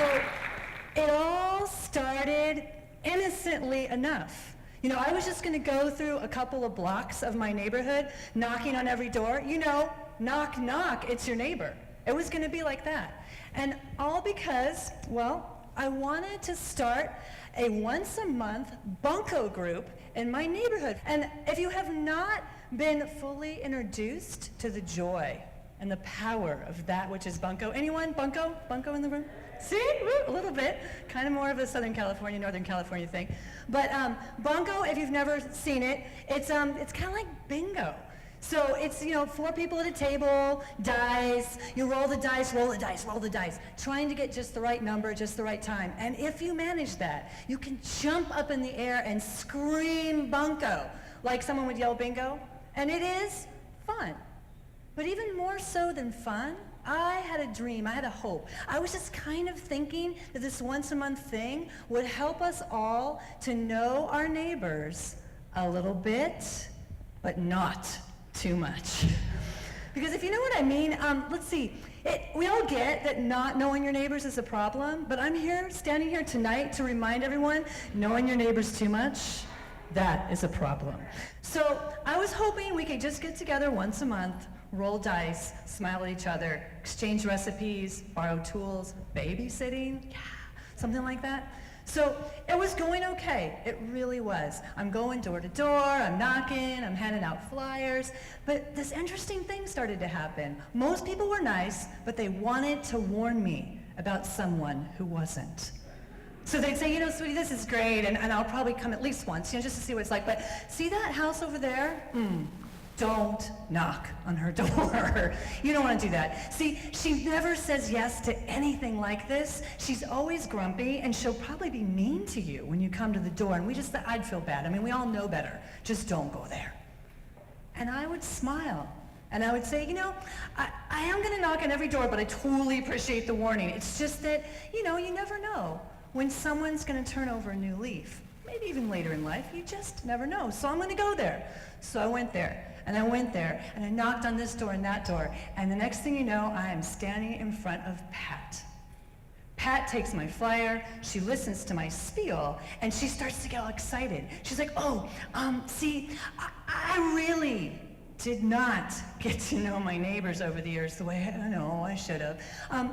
So it all started innocently enough. You know, I was just going to go through a couple of blocks of my neighborhood, knocking on every door. You know, knock, knock, it's your neighbor. It was going to be like that. And all because, well, I wanted to start a once-a-month Bunco group in my neighborhood. And if you have not been fully introduced to the joy and the power of that which is Bunco. Anyone? Bunco? Bunco in the room? See? Woo, a little bit. Kind of more of a Southern California, Northern California thing. But Bunco, if you've never seen it, it's kind of like bingo. So it's, you know, 4 people at a table, dice, you roll the dice, roll the dice, roll the dice, trying to get just the right number, just the right time. And if you manage that, you can jump up in the air and scream Bunco, like someone would yell bingo. And it is fun. But even more so than fun, I had a dream, I had a hope. I was just kind of thinking that this once-a-month thing would help us all to know our neighbors a little bit, but not too much. Because if you know what I mean, let's see, we all get that not knowing your neighbors is a problem, but I'm here, standing here tonight to remind everyone, knowing your neighbors too much, that is a problem. So I was hoping we could just get together once a month, roll dice, smile at each other, exchange recipes, borrow tools, babysitting, yeah, something like that. So it was going okay, it really was. I'm going door to door, I'm knocking, I'm handing out flyers, but this interesting thing started to happen. Most people were nice, but they wanted to warn me about someone who wasn't. So they'd say, you know, sweetie, this is great, and I'll probably come at least once, you know, just to see what it's like, but see that house over there? Don't knock on her door. You don't want to do that. See, she never says yes to anything like this. She's always grumpy, and she'll probably be mean to you when you come to the door, and I'd feel bad. I mean, we all know better. Just don't go there. And I would smile, and I would say, you know, I am going to knock on every door, but I totally appreciate the warning. It's just that, you know, you never know when someone's going to turn over a new leaf. Maybe even later in life, you just never know. So I'm going to go there. So I went there. And I went there, and I knocked on this door and that door, and the next thing you know, I am standing in front of Pat. Pat takes my flyer, she listens to my spiel, and she starts to get all excited. She's like, oh, see, I really did not get to know my neighbors over the years the way I know I should have.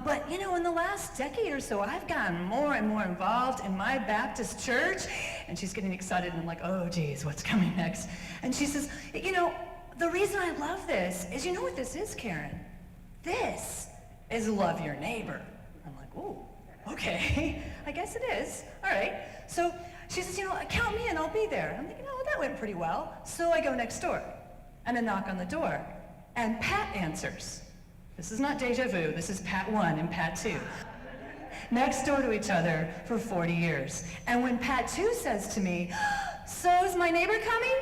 But, you know, in the last decade or so, I've gotten more and more involved in my Baptist church, and she's getting excited, and I'm like, oh, geez, what's coming next? And she says, you know, the reason I love this is, you know what this is, Karen? This is love your neighbor. I'm like, ooh, okay, I guess it is. All right. So she says, you know, count me in, I'll be there. I'm thinking, oh, that went pretty well. So I go next door, and I knock on the door, and Pat answers. This is not deja vu, this is Pat 1 and Pat 2. Next door to each other for 40 years. And when Pat 2 says to me, so is my neighbor coming?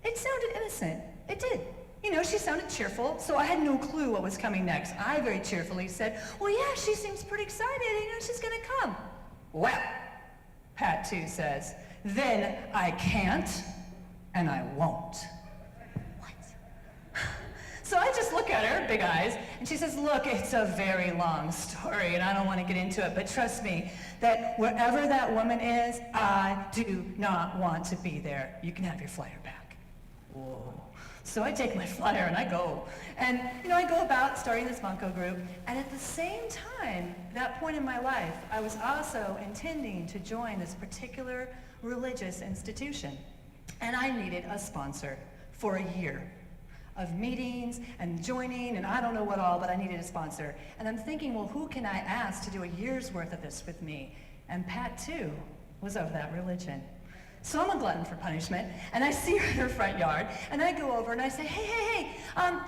It sounded innocent. It did. You know, she sounded cheerful, so I had no clue what was coming next. I very cheerfully said, well, yeah, she seems pretty excited, you know, she's gonna come. Well, Pat 2 says, then I can't, and I won't. What? So I just look at her, big eyes, and she says, look, it's a very long story, and I don't want to get into it, but trust me, that wherever that woman is, I do not want to be there. You can have your flyer back. Whoa. So I take my flyer and I go. And, you know, I go about starting this Bunco group, and at the same time, that point in my life, I was also intending to join this particular religious institution. And I needed a sponsor for a year of meetings and joining and I don't know what all, but I needed a sponsor. And I'm thinking, well, who can I ask to do a year's worth of this with me? And Pat, too, was of that religion. So I'm a glutton for punishment, and I see her in her front yard, and I go over and I say, hey, I'm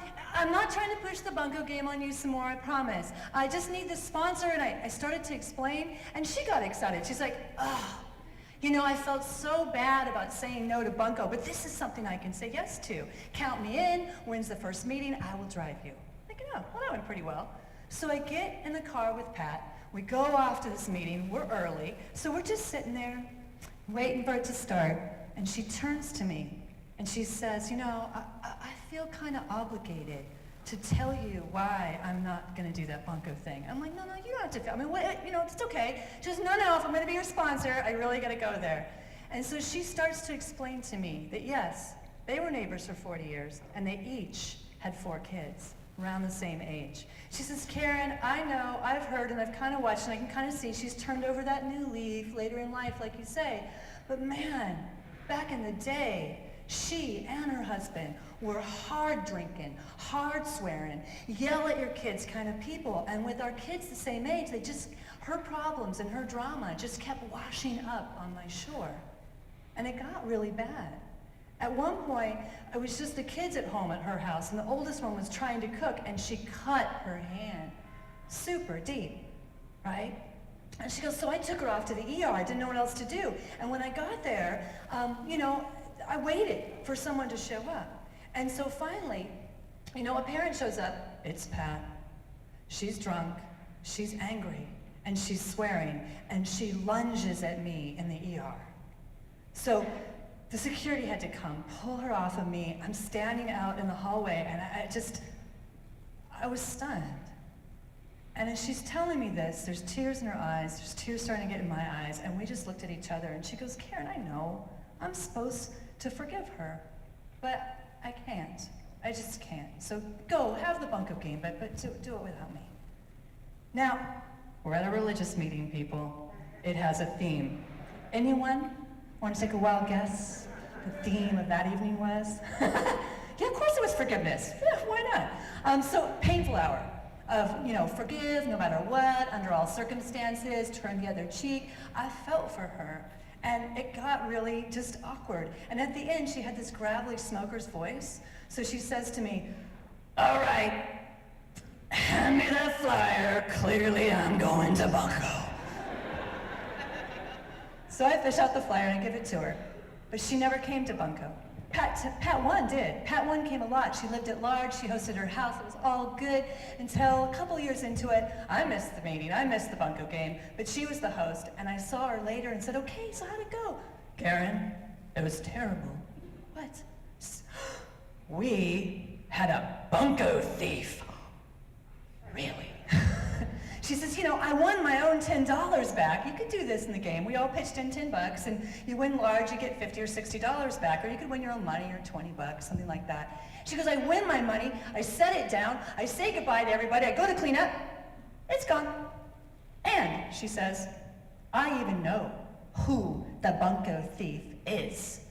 not trying to push the Bunco game on you some more, I promise. I just need this sponsor, and I started to explain, and she got excited. She's like, oh, you know, I felt so bad about saying no to Bunco, but this is something I can say yes to. Count me in, when's the first meeting, I will drive you. I'm thinking, oh, well, that went pretty well. So I get in the car with Pat, we go off to this meeting, we're early, so we're just sitting there, waiting for it to start, and she turns to me, and she says, you know, I feel kind of obligated to tell you why I'm not going to do that Bunco thing. I'm like, no, you don't have to. I mean, what, you know, it's okay. Just no, if I'm going to be your sponsor, I really got to go there. And so she starts to explain to me that yes, they were neighbors for 40 years, and they each had 4 kids around the same age. She says, Karen, I know, I've heard, and I've kind of watched, and I can kind of see she's turned over that new leaf later in life, like you say. But man, back in the day, she and her husband were hard drinking, hard swearing, yell at your kids kind of people. And with our kids the same age, her problems and her drama just kept washing up on my shore. And it got really bad. At one point, it was just the kids at home at her house, and the oldest one was trying to cook, and she cut her hand super deep, right? And she goes, so I took her off to the ER. I didn't know what else to do. And when I got there, you know, I waited for someone to show up. And so finally, you know, a parent shows up. It's Pat. She's drunk, she's angry, and she's swearing, and she lunges at me in the ER. So the security had to come, pull her off of me. I'm standing out in the hallway, and I was stunned. And as she's telling me this, there's tears in her eyes, there's tears starting to get in my eyes, and we just looked at each other, and she goes, Karen, I know, I'm supposed to forgive her, but I can't. I just can't. So go, have the Bunco game, but do it without me. Now, we're at a religious meeting, people. It has a theme. Anyone want to take a wild guess? The theme of that evening was? Yeah, of course it was forgiveness. Yeah, why not? So, painful hour of, you know, forgive no matter what, under all circumstances, turn the other cheek. I felt for her, and it got really just awkward. And at the end, she had this gravelly smoker's voice. So she says to me, all right, hand me that flyer. Clearly I'm going to Bunco. So I fish out the flyer and I give it to her. But she never came to Bunco. Pat 1 did. Pat 1 came a lot. She lived at large. She hosted her house. It was all good until a couple years into it, I missed the meeting. I missed the Bunco game. But she was the host, and I saw her later and said, okay, so how'd it go? Karen, it was terrible. What? We had a Bunco Thief. Really? She says, you know, I won my own $10 back. You could do this in the game. We all pitched in $10, and you win large, you get $50 or $60 back, or you could win your own money or $20, something like that. She goes, I win my money, I set it down, I say goodbye to everybody, I go to clean up, it's gone. And, she says, I even know who the Bunco Thief is.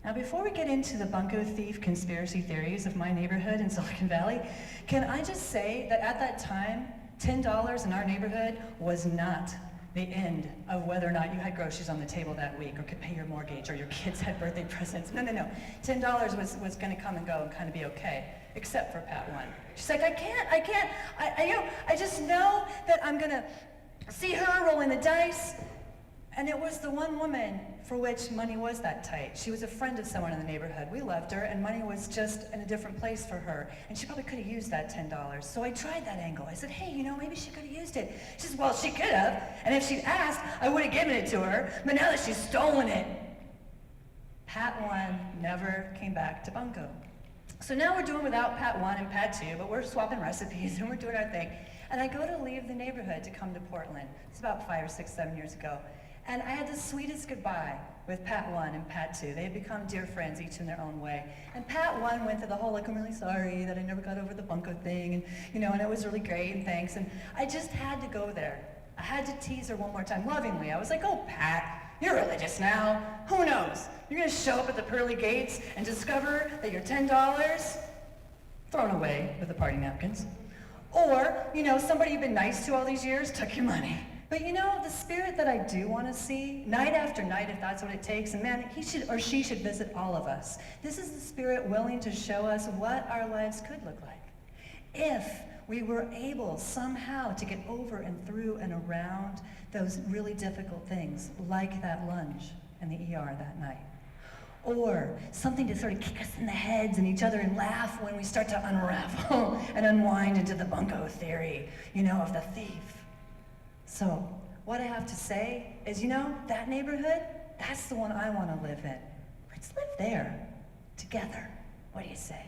Now, before we get into the Bunco Thief conspiracy theories of my neighborhood in Silicon Valley, can I just say that at that time, $10 in our neighborhood was not the end of whether or not you had groceries on the table that week or could pay your mortgage or your kids had birthday presents. No. $10 was gonna come and go and kind of be okay, except for Pat 1. She's like, I can't, I just know that I'm gonna see her rolling the dice. And it was the one woman for which money was that tight. She was a friend of someone in the neighborhood. We loved her, and money was just in a different place for her. And she probably could have used that $10. So I tried that angle. I said, hey, you know, maybe she could have used it. She said, well, she could have. And if she'd asked, I would have given it to her. But now that she's stolen it, Pat 1 never came back to Bunco. So now we're doing without Pat 1 and Pat 2, but we're swapping recipes and we're doing our thing. And I go to leave the neighborhood to come to Portland. It's about 5 or 6, 7 years ago. And I had the sweetest goodbye with Pat 1 and Pat 2. They had become dear friends, each in their own way. And Pat 1 went through the whole, like, I'm really sorry that I never got over the Bunco thing, and, you know, and it was really great, and thanks. And I just had to go there. I had to tease her one more time, lovingly. I was like, oh, Pat, you're religious now. Who knows? You're gonna show up at the pearly gates and discover that your $10 thrown away with the party napkins. Or, you know, somebody you've been nice to all these years took your money. But you know, the spirit that I do want to see, night after night, if that's what it takes, and man, he should or she should visit all of us. This is the spirit willing to show us what our lives could look like if we were able somehow to get over and through and around those really difficult things, like that lunge in the ER that night. Or something to sort of kick us in the heads and each other and laugh when we start to unravel and unwind into the Bunco theory, you know, of the thief. So, what I have to say is, you know, that neighborhood, that's the one I want to live in. Let's live there, together. What do you say?